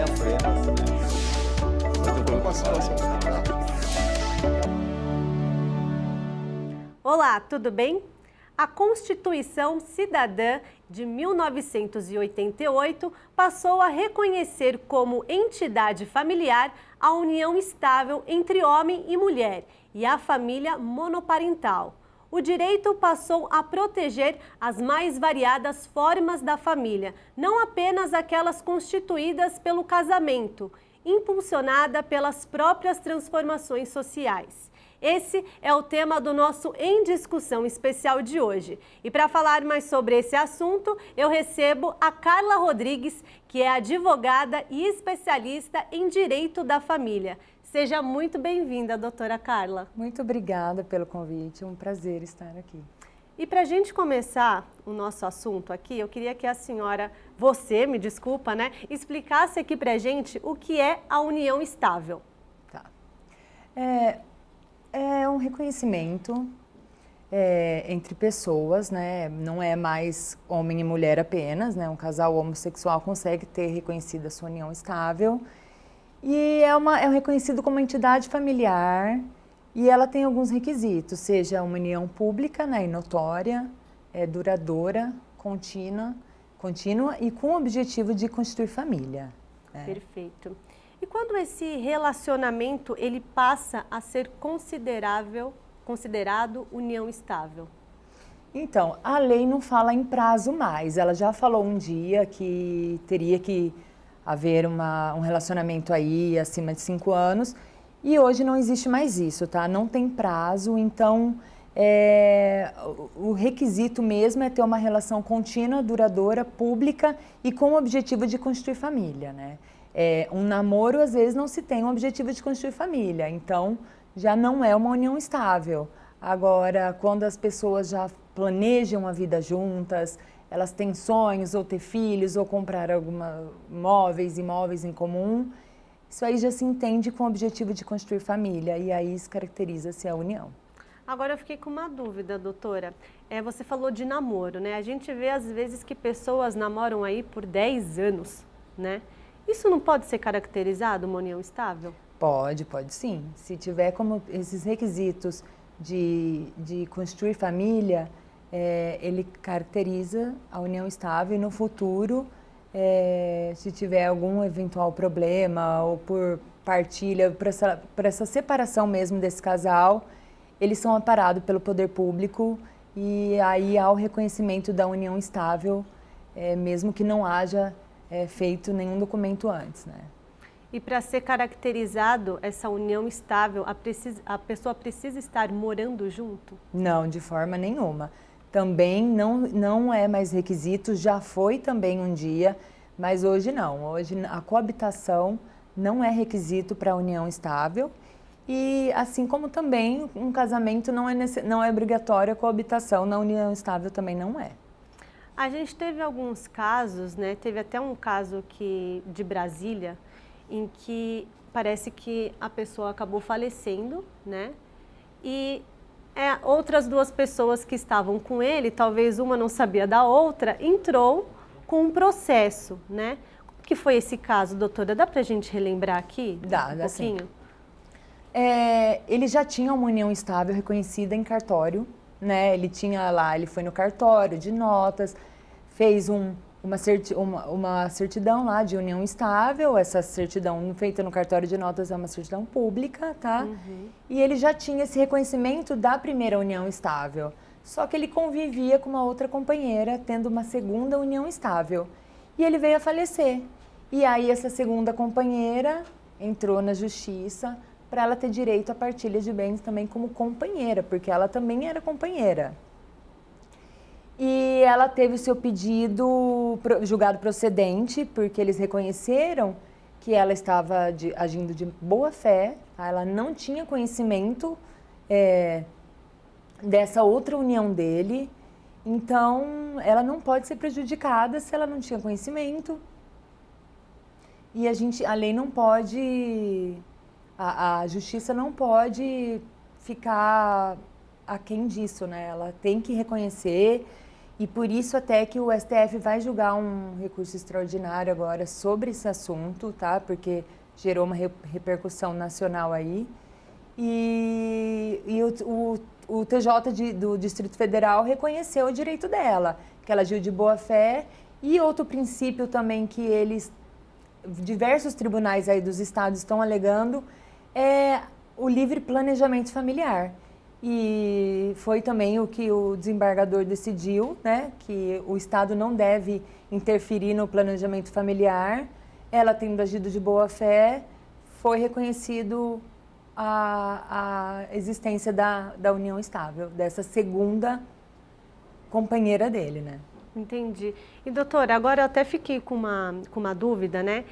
diaframas, né? Olá, tudo bem? A Constituição Cidadã de 1988 passou a reconhecer como entidade familiar a união estável entre homem e mulher e a família monoparental. O direito passou a proteger as mais variadas formas da família, não apenas aquelas constituídas pelo casamento, impulsionada pelas próprias transformações sociais. Esse é o tema do nosso Em Discussão especial de hoje. E para falar mais sobre esse assunto, eu recebo a Carla Rodrigues, que é advogada e especialista em direito da família. Seja muito bem-vinda, doutora Carla. Muito obrigada pelo convite, é um prazer estar aqui. E para a gente começar o nosso assunto aqui, eu queria que a senhora, você, me desculpa, né, explicasse aqui para a gente o que é a união estável. Tá. É um reconhecimento entre pessoas, né? Não é mais homem e mulher apenas, né? Um casal homossexual consegue ter reconhecida a sua união estável e é reconhecido como entidade familiar e ela tem alguns requisitos, seja uma união pública, né, e notória, duradoura, contínua e com o objetivo de constituir família. Né? Perfeito. E quando esse relacionamento ele passa a ser considerado união estável? Então, a lei não fala em prazo mais. Ela já falou um dia que teria que haver um relacionamento aí acima de 5 anos e hoje não existe mais isso, tá? Não tem prazo, então o requisito mesmo é ter uma relação contínua, duradoura, pública e com o objetivo de constituir família, né? Um namoro, às vezes, não se tem o objetivo de constituir família, então já não é uma união estável. Agora, quando as pessoas já planejam a vida juntas, elas têm sonhos, ou ter filhos, ou comprar imóveis em comum, isso aí já se entende com o objetivo de constituir família, e aí isso caracteriza-se a união. Agora eu fiquei com uma dúvida, doutora. Você falou de namoro, né? A gente vê às vezes que pessoas namoram aí por 10 anos, né? Isso não pode ser caracterizado uma união estável? Pode sim. Se tiver como esses requisitos de constituir família, ele caracteriza a união estável e no futuro, se tiver algum eventual problema ou por partilha, por essa separação mesmo desse casal, eles são amparados pelo poder público e aí há o reconhecimento da união estável, mesmo que não haja feito nenhum documento antes, né? E para ser caracterizado essa união estável, a pessoa precisa estar morando junto? Não, de forma nenhuma. Também não é mais requisito, já foi também um dia, mas hoje não. Hoje a coabitação não é requisito para a união estável e assim como também um casamento não é obrigatório a coabitação, na união estável também não é. A gente teve alguns casos, né? Teve até um caso de Brasília, em que parece que a pessoa acabou falecendo, né? E outras 2 pessoas que estavam com ele, talvez uma não sabia da outra, entrou com um processo, né? Como que foi esse caso, doutora? Dá pra gente relembrar aqui Dá um pouquinho? Sim. Ele já tinha uma união estável reconhecida em cartório, né? Ele foi no cartório de notas, fez uma certidão lá de união estável, essa certidão feita no cartório de notas é uma certidão pública, tá? Uhum. E ele já tinha esse reconhecimento da primeira união estável, só que ele convivia com uma outra companheira, tendo uma segunda união estável. E ele veio a falecer. E aí essa segunda companheira entrou na justiça para ela ter direito à partilha de bens também como companheira, porque ela também era companheira. E ela teve o seu pedido julgado procedente, porque eles reconheceram que ela estava agindo de boa fé, tá? Ela não tinha conhecimento dessa outra união dele, então ela não pode ser prejudicada se ela não tinha conhecimento. E a lei não pode, a justiça não pode ficar aquém disso, né? Ela tem que reconhecer E por isso até que o STF vai julgar um recurso extraordinário agora sobre esse assunto, tá? Porque gerou uma repercussão nacional aí. E o TJ do Distrito Federal reconheceu o direito dela, que ela agiu de boa fé. E outro princípio também que diversos tribunais aí dos estados estão alegando é o livre planejamento familiar. E foi também o que o desembargador decidiu, né, que o estado não deve interferir no planejamento familiar. Ela tendo agido de boa fé, foi reconhecido a existência da união estável, dessa segunda companheira dele, né? Entendi. E doutora, agora eu até fiquei com uma dúvida, né?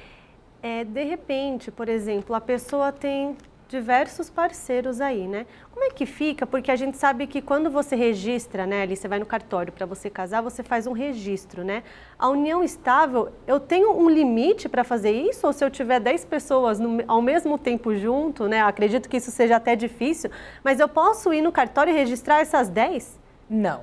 De repente, por exemplo, a pessoa tem diversos parceiros aí, né? Como é que fica? Porque a gente sabe que quando você registra, né, ali você vai no cartório para você casar, você faz um registro, né? A união estável, eu tenho um limite para fazer isso? Ou se eu tiver 10 pessoas ao mesmo tempo junto, né? Acredito que isso seja até difícil, mas eu posso ir no cartório e registrar essas 10? Não.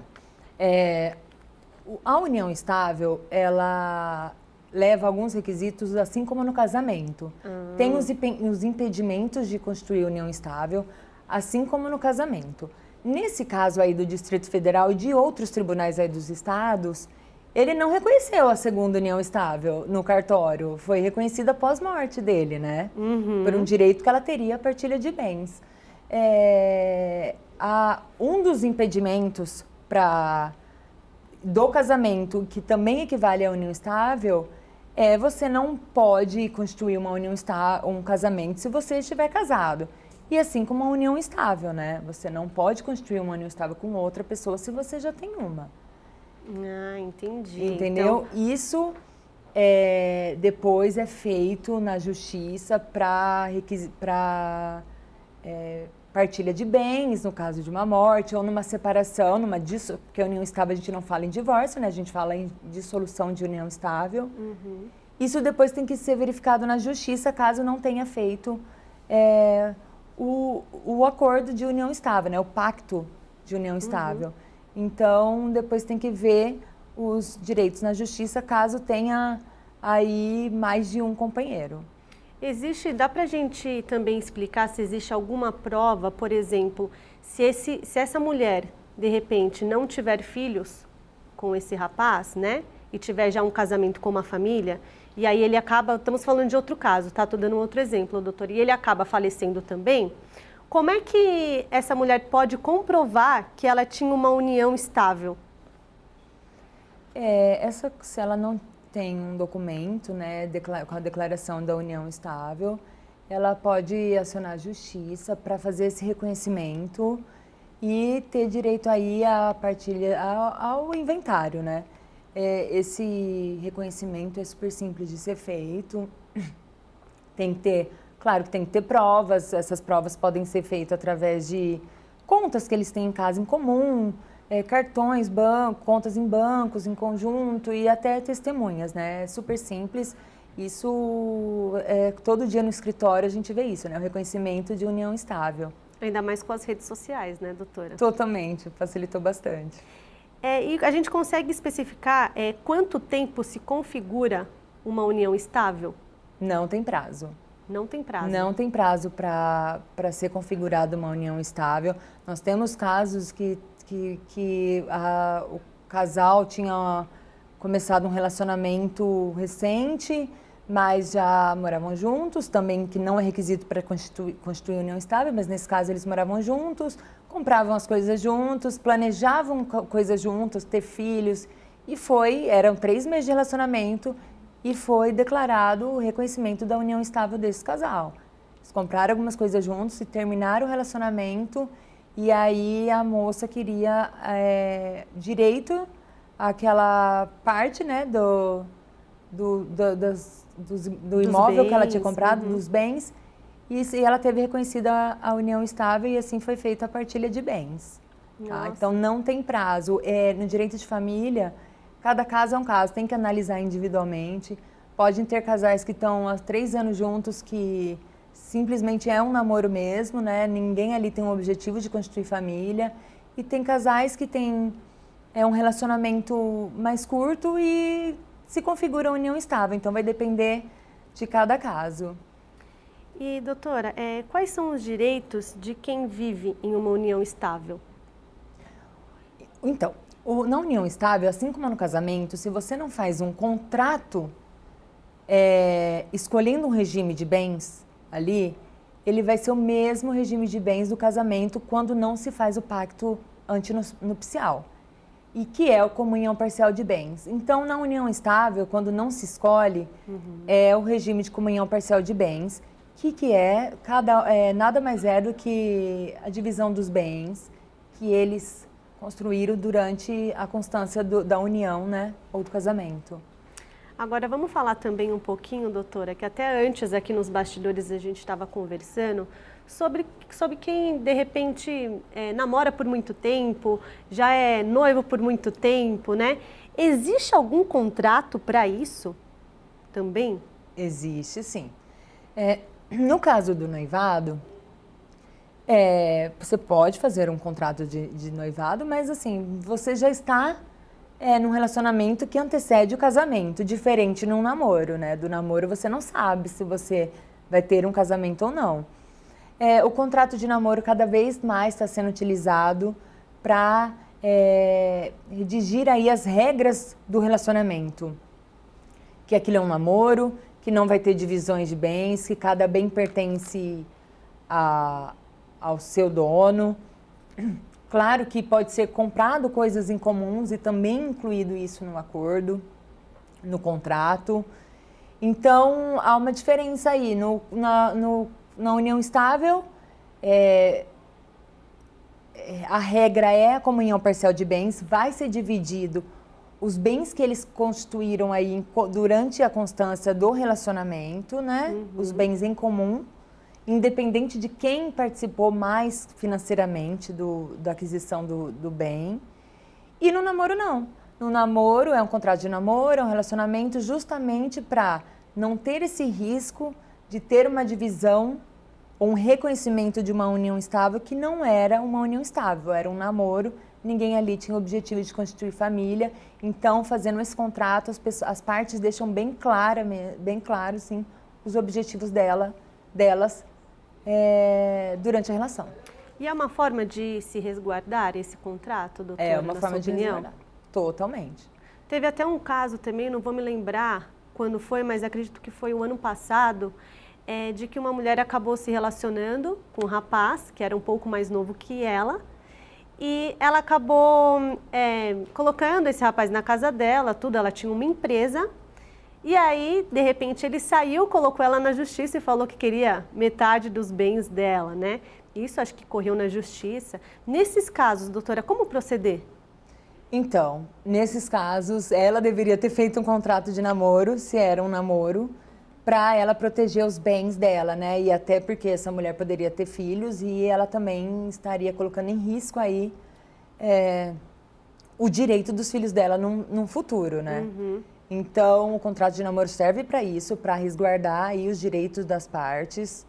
A união estável, ela leva alguns requisitos, assim como no casamento. Tem os impedimentos de constituir união estável, assim como no casamento. Nesse caso aí do Distrito Federal e de outros tribunais aí dos estados, ele não reconheceu a segunda união estável no cartório. Foi reconhecida após morte dele, né? Por um direito que ela teria a partilha de bens. Um dos impedimentos do casamento, que também equivale à união estável, você não pode constituir um casamento se você estiver casado. E assim como a união estável, né? Você não pode constituir uma união estável com outra pessoa se você já tem uma. Ah, entendi. Entendeu? Então, isso depois é feito na justiça para partilha de bens, no caso de uma morte, ou numa separação, porque a união estável a gente não fala em divórcio, né? A gente fala em dissolução de união estável. Isso depois tem que ser verificado na justiça, caso não tenha feito o acordo de união estável, né? O pacto de união estável. Então, depois tem que ver os direitos na justiça, caso tenha aí mais de um companheiro. Dá pra gente também explicar se existe alguma prova, por exemplo, se essa mulher, de repente, não tiver filhos com esse rapaz, né? E tiver já um casamento com uma família, e aí ele acaba, estamos falando de outro caso, tá? Tô dando um outro exemplo, doutor, e ele acaba falecendo também. Como é que essa mulher pode comprovar que ela tinha uma união estável? Se ela não tem um documento, né, com a declaração da união estável, ela pode acionar a justiça para fazer esse reconhecimento e ter direito aí à partilha, ao inventário, né? Esse reconhecimento é super simples de ser feito. Claro que tem que ter provas, essas provas podem ser feitas através de contas que eles têm em casa em comum, cartões, contas em bancos, em conjunto e até testemunhas, né? É super simples. Isso, todo dia no escritório a gente vê isso, né? O reconhecimento de união estável. Ainda mais com as redes sociais, né, doutora? Totalmente, facilitou bastante. E a gente consegue especificar quanto tempo se configura uma união estável? Não tem prazo. Não tem prazo? Não tem prazo para ser configurada uma união estável. Nós temos casos que o casal tinha começado um relacionamento recente, mas já moravam juntos, também que não é requisito para constituir união estável, mas nesse caso eles moravam juntos, compravam as coisas juntos, planejavam coisas juntos, ter filhos, eram 3 meses de relacionamento e foi declarado o reconhecimento da união estável desse casal. Eles compraram algumas coisas juntos e terminaram o relacionamento. E aí a moça queria direito àquela parte, né, do imóvel bens, que ela tinha comprado, dos bens, e ela teve reconhecida a união estável e assim foi feita a partilha de bens. Tá? Então não tem prazo. No direito de família, cada caso é um caso, tem que analisar individualmente. Podem ter casais que estão há 3 anos juntos que simplesmente é um namoro mesmo, né? Ninguém ali tem um objetivo de constituir família. E tem casais que têm é um relacionamento mais curto e se configura a união estável. Então, vai depender de cada caso. E, doutora, quais são os direitos de quem vive em uma união estável? Então, na união estável, assim como no casamento, se você não faz um contrato escolhendo um regime de bens ali, ele vai ser o mesmo regime de bens do casamento quando não se faz o pacto antinupcial, e que é a comunhão parcial de bens. Então, na união estável, quando não se escolhe, é o regime de comunhão parcial de bens, que nada mais é do que a divisão dos bens que eles construíram durante a constância da união, né, ou do casamento. Agora, vamos falar também um pouquinho, doutora, que até antes aqui nos bastidores a gente estava conversando sobre quem, de repente, namora por muito tempo, já é noivo por muito tempo, né? Existe algum contrato para isso também? Existe, sim. No caso do noivado, você pode fazer um contrato de noivado, mas assim, você já está num relacionamento que antecede o casamento, diferente num namoro, né? Do namoro você não sabe se você vai ter um casamento ou não. O contrato de namoro cada vez mais está sendo utilizado para redigir aí as regras do relacionamento. Que aquilo é um namoro, que não vai ter divisões de bens, que cada bem pertence ao seu dono. Claro que pode ser comprado coisas em comuns e também incluído isso no acordo, no contrato. Então, há uma diferença aí. Na união estável, a regra é a comunhão parcial de bens, vai ser dividido os bens que eles constituíram aí durante a constância do relacionamento, né? Os bens em comum, independente de quem participou mais financeiramente da aquisição do bem. E no namoro, não. No namoro, é um contrato de namoro, é um relacionamento justamente para não ter esse risco de ter uma divisão ou um reconhecimento de uma união estável que não era uma união estável, era um namoro, ninguém ali tinha o objetivo de constituir família. Então, fazendo esse contrato, as partes deixam bem claro, sim, os objetivos delas durante a relação. E é uma forma de se resguardar esse contrato, doutora? É uma forma de resguardar, totalmente. Teve até um caso também, não vou me lembrar quando foi, mas acredito que foi o ano passado, de que uma mulher acabou se relacionando com um rapaz, que era um pouco mais novo que ela, e ela acabou colocando esse rapaz na casa dela, tudo, ela tinha uma empresa. E aí, de repente, ele saiu, colocou ela na justiça e falou que queria metade dos bens dela, né? Isso acho que correu na justiça. Nesses casos, doutora, como proceder? Então, nesses casos, ela deveria ter feito um contrato de namoro, se era um namoro, para ela proteger os bens dela, né? E até porque essa mulher poderia ter filhos e ela também estaria colocando em risco aí o direito dos filhos dela num futuro, né? Então, o contrato de namoro serve para isso, para resguardar aí os direitos das partes.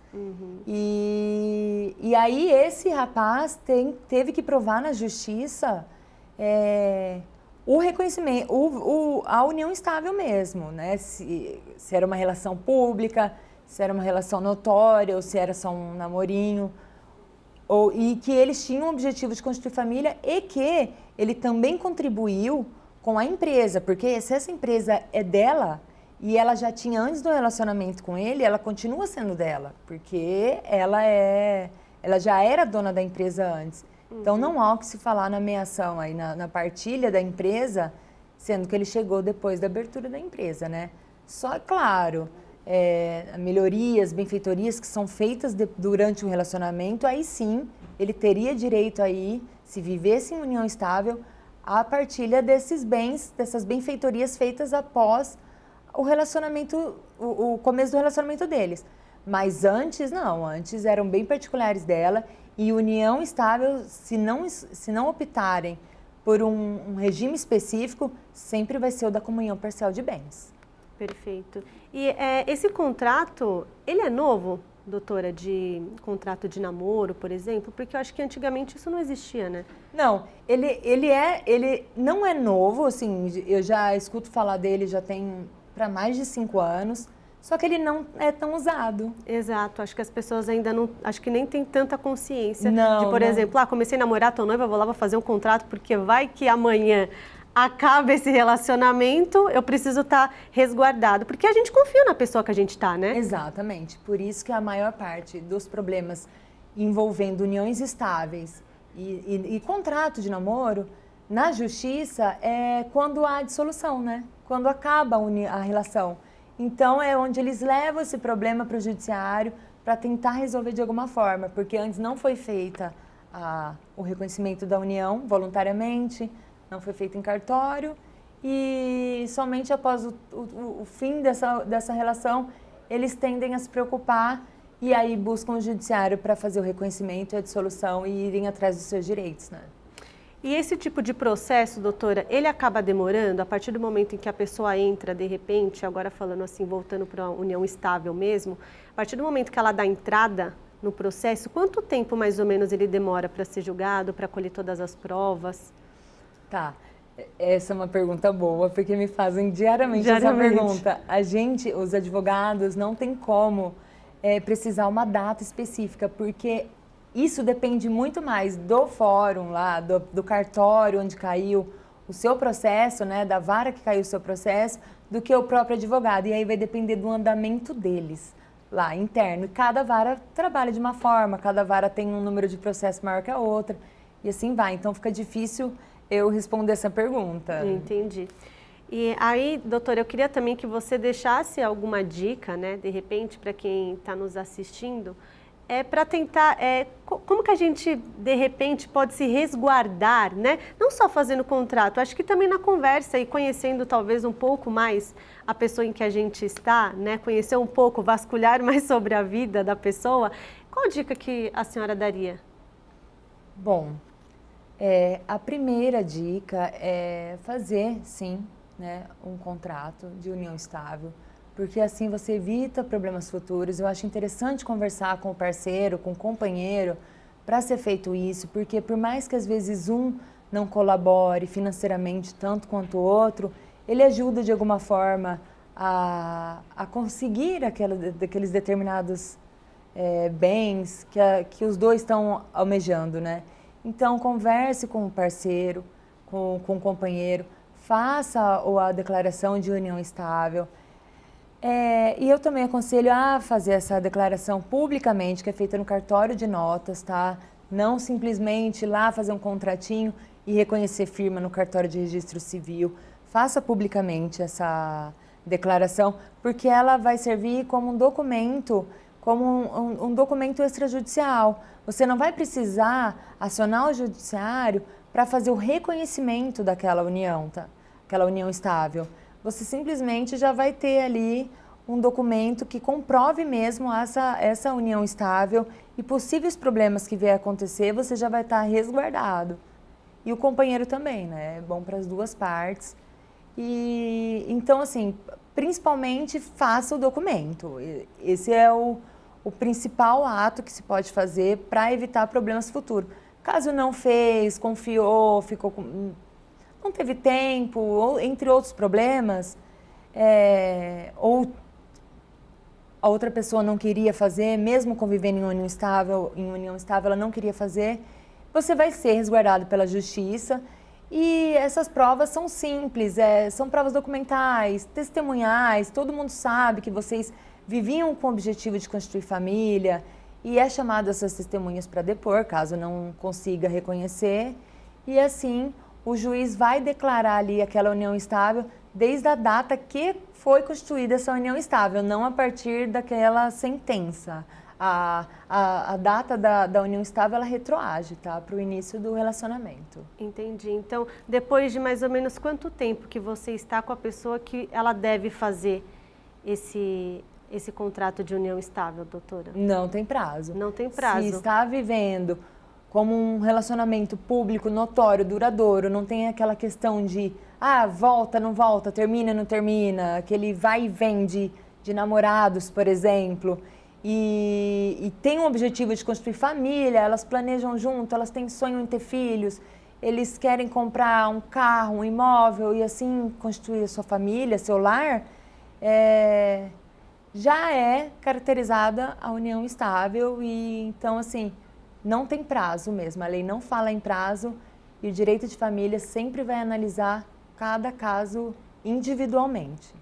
E aí, esse rapaz teve que provar na justiça o reconhecimento, a união estável mesmo, né? Se era uma relação pública, se era uma relação notória, ou se era só um namorinho. E que eles tinham o objetivo de constituir família e que ele também contribuiu com a empresa, porque se essa empresa é dela e ela já tinha antes do relacionamento com ele, ela continua sendo dela, porque ela já era dona da empresa antes. Então não há o que se falar na meação, aí, na partilha da empresa, sendo que ele chegou depois da abertura da empresa, né? Só, claro, melhorias, benfeitorias que são feitas durante o relacionamento, aí sim, ele teria direito aí, se vivesse em união estável, a partilha desses bens, dessas benfeitorias feitas após o relacionamento, o começo do relacionamento deles. Mas antes, não. Antes eram bem particulares dela e união estável, se não optarem por um regime específico, sempre vai ser o da comunhão parcial de bens. Perfeito. E esse contrato, ele é novo? doutora, de contrato de namoro, por exemplo? Porque eu acho que antigamente isso não existia, né? Não, ele não é novo, assim, eu já escuto falar dele já tem para mais de 5 anos, só que ele não é tão usado. Exato, acho que as pessoas ainda não, acho que nem tem tanta consciência Não, de, por não. exemplo, comecei a namorar, tô noiva, vou lá, vou fazer um contrato, porque vai que amanhã acaba esse relacionamento, eu preciso estar resguardado, porque a gente confia na pessoa que a gente está, né? Exatamente, por isso que a maior parte dos problemas envolvendo uniões estáveis e contrato de namoro, na justiça, é quando há dissolução, né? Quando acaba a relação. Então, é onde eles levam esse problema para o judiciário para tentar resolver de alguma forma, porque antes não foi feita o reconhecimento da união voluntariamente, não foi feito em cartório e somente após o fim dessa relação, eles tendem a se preocupar e aí buscam o judiciário para fazer o reconhecimento e a dissolução e irem atrás dos seus direitos, né? E esse tipo de processo, doutora, ele acaba demorando a partir do momento em que a pessoa entra, de repente, agora falando assim, voltando para a união estável mesmo, a partir do momento que ela dá entrada no processo, quanto tempo mais ou menos ele demora para ser julgado, para colher todas as provas? Tá, essa é uma pergunta boa, porque me fazem diariamente essa pergunta. A gente, os advogados, não tem como precisar uma data específica, porque isso depende muito mais do fórum lá, do cartório onde caiu o seu processo, né, da vara que caiu o seu processo, do que o próprio advogado. E aí vai depender do andamento deles lá, interno. E cada vara trabalha de uma forma, cada vara tem um número de processo maior que a outra, e assim vai. Então fica difícil eu responder essa pergunta. Entendi. E aí, doutora, eu queria também que você deixasse alguma dica, né, de repente, para quem está nos assistindo, para tentar, como que a gente, de repente, pode se resguardar, né? Não só fazendo contrato, acho que também na conversa e conhecendo talvez um pouco mais a pessoa em que a gente está, né? Conhecer um pouco, vasculhar mais sobre a vida da pessoa. Qual dica que a senhora daria? Bom, a primeira dica é fazer, sim, né, um contrato de união estável, porque assim você evita problemas futuros. Eu acho interessante conversar com o parceiro, com o companheiro, para ser feito isso, porque por mais que às vezes um não colabore financeiramente tanto quanto o outro, ele ajuda de alguma forma a conseguir daqueles determinados bens que os dois estão almejando, né? Então, converse com o parceiro, com o companheiro, faça a declaração de união estável. E eu também aconselho a fazer essa declaração publicamente, que é feita no cartório de notas, tá? Não simplesmente ir lá fazer um contratinho e reconhecer firma no cartório de registro civil. Faça publicamente essa declaração, porque ela vai servir como um documento, um documento extrajudicial. Você não vai precisar acionar o judiciário para fazer o reconhecimento daquela união, tá? Aquela união estável. Você simplesmente já vai ter ali um documento que comprove mesmo essa união estável e possíveis problemas que vier a acontecer, você já vai estar resguardado. E o companheiro também, né? É bom para as duas partes. E então, assim, principalmente faça o documento. Esse é o principal ato que se pode fazer para evitar problemas futuros. Caso não fez, confiou, não teve tempo, ou entre outros problemas, ou a outra pessoa não queria fazer, mesmo convivendo em união estável, ela não queria fazer, você vai ser resguardado pela justiça. E essas provas são simples, são provas documentais, testemunhais, todo mundo sabe que vocês viviam com o objetivo de constituir família e é chamado essas testemunhas para depor, caso não consiga reconhecer. E assim, o juiz vai declarar ali aquela união estável desde a data que foi constituída essa união estável, não a partir daquela sentença. A data da união estável, ela retroage, tá? Para o início do relacionamento. Entendi. Então, depois de mais ou menos quanto tempo que você está com a pessoa que ela deve fazer esse contrato de união estável, doutora? Não tem prazo. Não tem prazo. Se está vivendo como um relacionamento público, notório, duradouro, não tem aquela questão de volta, não volta, termina, não termina, aquele vai e vem de namorados, por exemplo. e tem um objetivo de construir família, elas planejam junto, elas têm sonho em ter filhos, eles querem comprar um carro, um imóvel e assim construir a sua família, seu lar, já é caracterizada a união estável e então assim, não tem prazo mesmo, a lei não fala em prazo e o direito de família sempre vai analisar cada caso individualmente.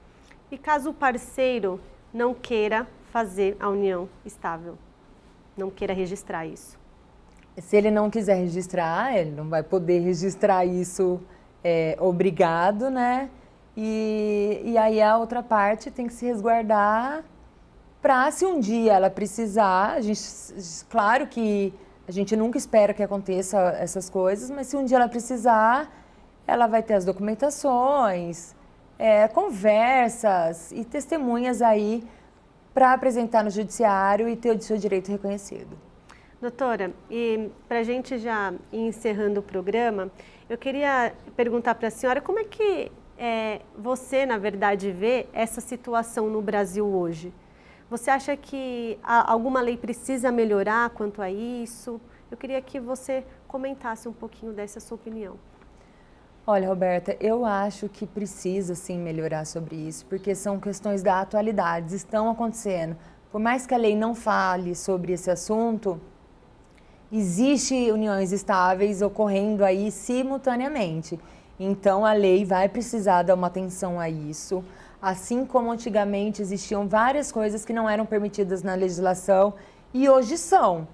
E caso o parceiro não queira fazer a união estável, não queira registrar isso? Se ele não quiser registrar, ele não vai poder registrar isso obrigado, né? E aí a outra parte tem que se resguardar para, se um dia ela precisar, claro que a gente nunca espera que aconteça essas coisas, mas se um dia ela precisar, ela vai ter as documentações, conversas e testemunhas aí para apresentar no judiciário e ter o seu direito reconhecido. Doutora, e para a gente já ir encerrando o programa, eu queria perguntar para a senhora como é que você, na verdade, vê essa situação no Brasil hoje? Você acha que alguma lei precisa melhorar quanto a isso? Eu queria que você comentasse um pouquinho dessa sua opinião. Olha, Roberta, eu acho que precisa sim melhorar sobre isso, porque são questões da atualidade, estão acontecendo. Por mais que a lei não fale sobre esse assunto, existe uniões estáveis ocorrendo aí simultaneamente. Então a lei vai precisar dar uma atenção a isso. Assim como antigamente existiam várias coisas que não eram permitidas na legislação e hoje são.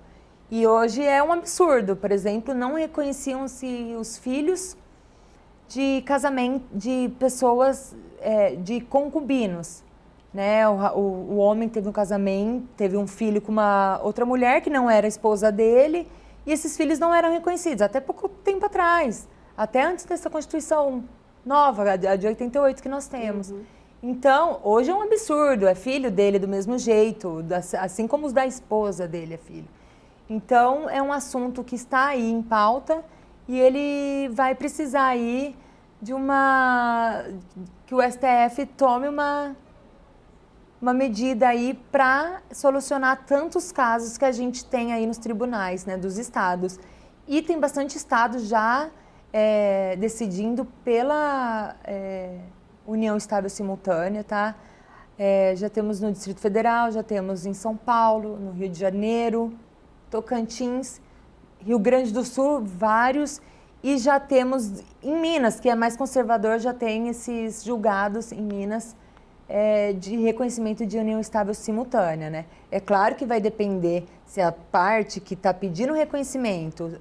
E hoje é um absurdo. Por exemplo, não reconheciam-se os filhos de casamento de pessoas, de concubinos. Né? O homem teve um casamento, teve um filho com uma outra mulher que não era esposa dele e esses filhos não eram reconhecidos, até pouco tempo atrás, até antes dessa Constituição nova, a de 88 que nós temos. Uhum. Então, hoje é um absurdo, é filho dele do mesmo jeito, assim como os da esposa dele é filho. Então, é um assunto que está aí em pauta e ele vai precisar aí de que o STF tome uma medida aí para solucionar tantos casos que a gente tem aí nos tribunais, né, dos estados. E tem bastante estados já decidindo pela união estável simultânea, tá? Já temos no Distrito Federal, já temos em São Paulo, no Rio de Janeiro, Tocantins, Rio Grande do Sul, vários. E já temos em Minas, que é mais conservador, já tem esses julgados em Minas, de reconhecimento de união estável simultânea, né? É claro que vai depender se a parte que está pedindo reconhecimento,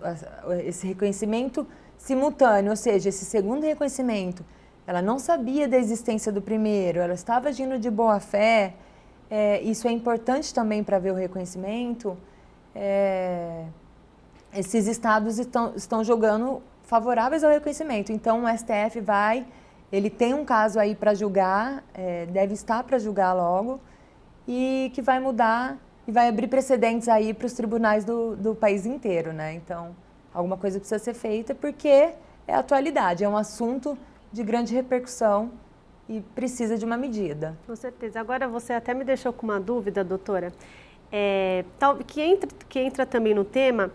esse reconhecimento simultâneo, ou seja, esse segundo reconhecimento, ela não sabia da existência do primeiro, ela estava agindo de boa fé, isso é importante também para ver o reconhecimento. Esses estados estão julgando favoráveis ao reconhecimento, então o STF ele tem um caso aí para julgar, deve estar para julgar logo, e que vai mudar e vai abrir precedentes aí para os tribunais do país inteiro, né? Então, alguma coisa precisa ser feita porque é atualidade, é um assunto de grande repercussão e precisa de uma medida. Com certeza. Agora você até me deixou com uma dúvida, doutora, que entra também no tema,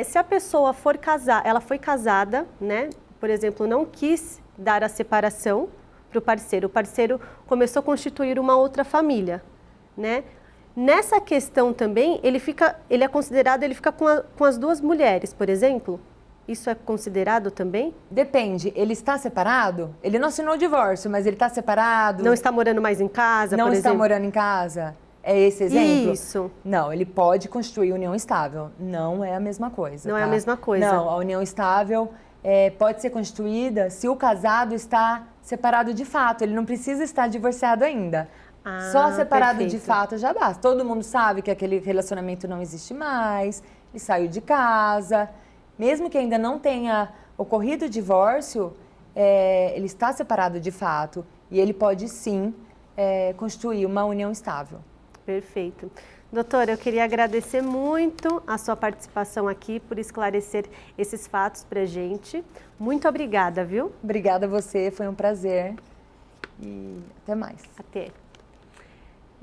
se a pessoa for casar, ela foi casada, né? Por exemplo, não quis dar a separação para o parceiro começou a constituir uma outra família, né? Nessa questão também, ele fica com as duas mulheres, por exemplo? Isso é considerado também? Depende. Ele está separado? Ele não assinou o divórcio, mas ele está separado? Não está morando mais em casa, não por exemplo? Não está morando em casa? É esse exemplo? Isso. Não, ele pode constituir união estável. Não é a mesma coisa. Não tá? É a mesma coisa. Não, a união estável pode ser constituída se o casado está separado de fato. Ele não precisa estar divorciado ainda. Só separado perfeito. De fato já basta. Todo mundo sabe que aquele relacionamento não existe mais, ele saiu de casa. Mesmo que ainda não tenha ocorrido o divórcio, ele está separado de fato e ele pode sim constituir uma união estável. Perfeito. Doutora, eu queria agradecer muito a sua participação aqui por esclarecer esses fatos para a gente. Muito obrigada, viu? Obrigada a você, foi um prazer e até mais. Até.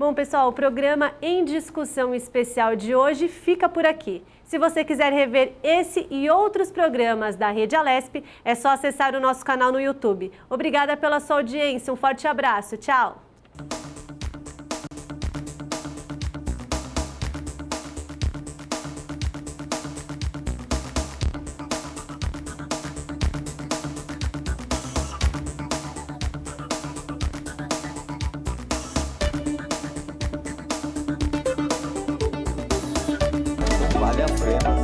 Bom, pessoal, o programa Em Discussão Especial de hoje fica por aqui. Se você quiser rever esse e outros programas da Rede Alesp, é só acessar o nosso canal no YouTube. Obrigada pela sua audiência, um forte abraço, tchau! Vale a pena.